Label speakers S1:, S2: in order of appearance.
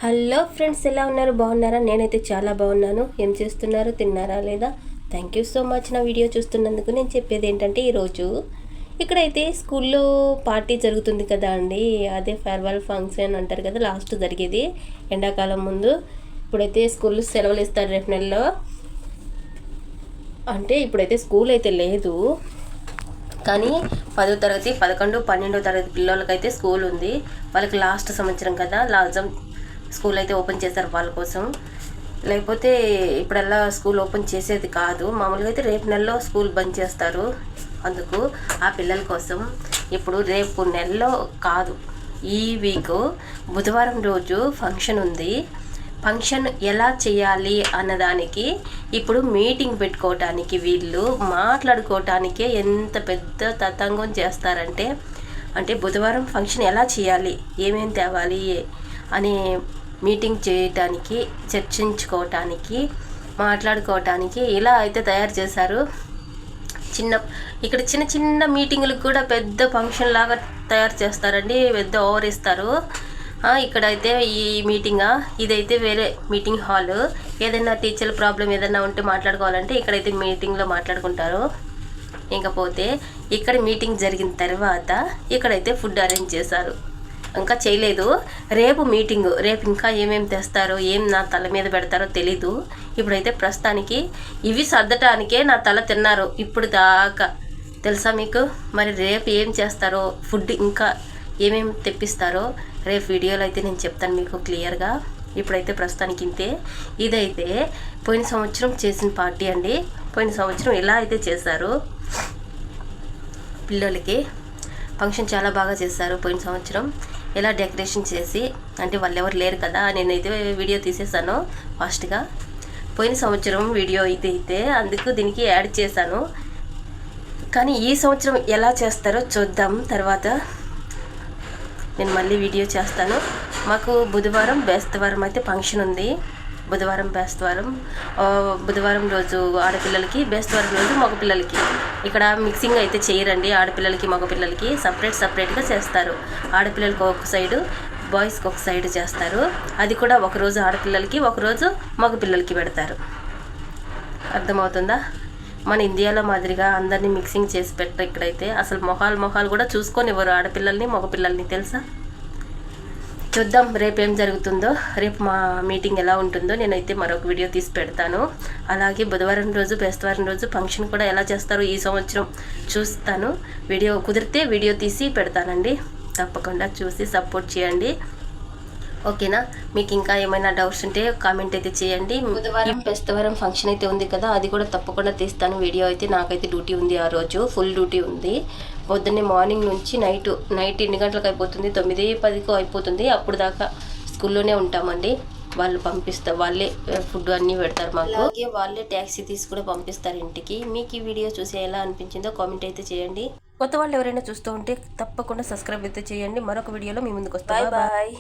S1: Hello friends, ఎలా ఉన్నారు? బాగున్నారా? నేనైతే చాలా బాగున్నాను. ఏం చేస్తున్నారు? తిన్నారా లేదా? థ్యాంక్ యూ సో మచ్ నా వీడియో చూస్తున్నందుకు. నేను చెప్పేది ఏంటంటే, ఈరోజు ఇక్కడైతే స్కూల్లో పార్టీ జరుగుతుంది కదా అండి. అదే ఫేర్వెల్ ఫంక్షన్ అంటారు కదా, లాస్ట్ జరిగేది ఎండాకాలం ముందు. ఇప్పుడైతే స్కూల్లో సెలవులు ఇస్తారు రేపు నెలలో. అంటే ఇప్పుడైతే స్కూల్ అయితే లేదు, కానీ 10వ తరగతి 11 12వ తరగతి పిల్లలకైతే స్కూల్ ఉంది. వాళ్ళకి లాస్ట్ సంవత్సరం కదా, స్కూల్ అయితే ఓపెన్ చేశారు వాళ్ళ కోసం. లేకపోతే ఇప్పుడల్లా స్కూల్ ఓపెన్ చేసేది కాదు. మామూలుగా అయితే రేపు నెలలో స్కూల్ బంద్ చేస్తారు. అందుకు ఆ పిల్లల కోసం ఇప్పుడు రేపు నెలలో కాదు, ఈ వీక్ బుధవారం రోజు ఫంక్షన్ ఉంది. ఫంక్షన్ ఎలా చేయాలి అన్నదానికి ఇప్పుడు మీటింగ్ పెట్టుకోవటానికి, వీళ్ళు మాట్లాడుకోవటానికే ఎంత పెద్ద తతంగం చేస్తారంటే, బుధవారం ఫంక్షన్ ఎలా చేయాలి, ఏమేమి తేవాలి అనే మీటింగ్ చేయటానికి, చర్చించుకోవటానికి, మాట్లాడుకోవటానికి ఇలా అయితే తయారు చేశారు. ఇక్కడ చిన్న చిన్న మీటింగులకు కూడా పెద్ద ఫంక్షన్ లాగా తయారు చేస్తారండి. పెద్ద ఓవర్ ఇస్తారు. ఇక్కడైతే ఈ ఇదైతే వేరే మీటింగ్ హాల్. ఏదైనా టీచర్ల ప్రాబ్లం ఏదైనా ఉంటే మాట్లాడుకోవాలంటే ఇక్కడైతే మీటింగ్లో మాట్లాడుకుంటారు. ఇంకపోతే ఇక్కడ మీటింగ్ జరిగిన తర్వాత ఇక్కడైతే ఫుడ్ అరేంజ్ చేశారు. ఇంకా చేయలేదు. రేపు మీటింగ్, రేపు ఇంకా ఏమేమి తెస్తారో, ఏం నా తల మీద పెడతారో తెలీదు. ఇప్పుడైతే ప్రస్తుతానికి ఇవి సర్దటానికే నా తల తిన్నారు ఇప్పుడు దాకా, తెలుసా మీకు? మరి రేపు ఏం చేస్తారో, ఫుడ్ ఇంకా ఏమేమి తెప్పిస్తారో రేపు వీడియోలో అయితే నేను చెప్తాను మీకు క్లియర్గా. ఇప్పుడైతే ప్రస్తుతానికి ఇంతే. ఇదైతే పోయిన సంవత్సరం చేసిన పార్టీ అండి. పోయిన సంవత్సరం ఇలా అయితే చేశారు. పిల్లలకి ఫంక్షన్ చాలా బాగా చేశారు పోయిన సంవత్సరం. ఎలా డెకరేషన్ చేసి, వాళ్ళు ఎవరు లేరు కదా, నేనైతే వీడియో తీసేసాను ఫాస్ట్గా. పోయిన సంవత్సరం వీడియో అయితే అందుకు దీనికి యాడ్ చేశాను. కానీ ఈ సంవత్సరం ఎలా చేస్తారో చూద్దాం. తర్వాత నేను మళ్ళీ వీడియో చేస్తాను. మాకు బుధవారం బేస్తవారం అయితే ఫంక్షన్ ఉంది. బుధవారం రోజు ఆడపిల్లలకి, బేస్తవారం రోజు మగపిల్లలకి. ఇక్కడ మిక్సింగ్ అయితే చేయరండి. ఆడపిల్లలకి మగపిల్లలకి సపరేట్గా చేస్తారు. ఆడపిల్లలకి ఒక సైడు, బాయ్స్కి ఒక సైడు చేస్తారు. అది కూడా ఒకరోజు ఆడపిల్లలకి, ఒకరోజు మగపిల్లలకి పెడతారు. అర్థమవుతుందా? మన ఇండియాలో మాదిరిగా అందరినీ మిక్సింగ్ చేసి పెట్టరు ఇక్కడైతే. అసలు మొహాలు కూడా చూసుకొనివ్వరు ఆడపిల్లల్ని మగపిల్లల్ని, తెలుసా? చూద్దాం రేపు ఏం జరుగుతుందో. రేపు మా మీటింగ్ ఎలా ఉంటుందో నేనైతే మరొక వీడియో తీసి పెడతాను. అలాగే బుధవారం రోజు బేస్తవారం రోజు ఫంక్షన్ కూడా ఎలా చేస్తారో ఈ సంవత్సరం చూస్తాను. వీడియో కుదిరితే వీడియో తీసి పెడతానండి. తప్పకుండా చూసి సపోర్ట్ చేయండి, ఓకేనా? మీకు ఇంకా ఏమైనా డౌట్స్ ఉంటే కామెంట్ అయితే చేయండి. బుధవారం బేస్తవారం ఫంక్షన్ అయితే ఉంది కదా, అది కూడా తప్పకుండా తీస్తాను వీడియో అయితే. నాకైతే డ్యూటీ ఉంది, ఆ రోజు ఫుల్ డ్యూటీ ఉంది. పొద్దున్నే మార్నింగ్ నుంచి నైట్ ఎన్ని గంటలకు అయిపోతుంది? 9-10 అయిపోతుంది. అప్పుడు దాకా స్కూల్లోనే ఉంటామండి. వాళ్ళు వాళ్ళే ఫుడ్ అన్నీ పెడతారు మాకు. అలాగే వాళ్ళే ట్యాక్సీ తీసి కూడా పంపిస్తారు ఇంటికి. మీకు ఈ వీడియో చూసి ఎలా అనిపించిందో కామెంట్ అయితే చేయండి. కొత్త వాళ్ళు ఎవరైనా చూస్తూ ఉంటే తప్పకుండా సబ్స్క్రైబ్ అయితే చేయండి. మరొక వీడియోలో మీ ముందుకు వస్తాను. బాయ్.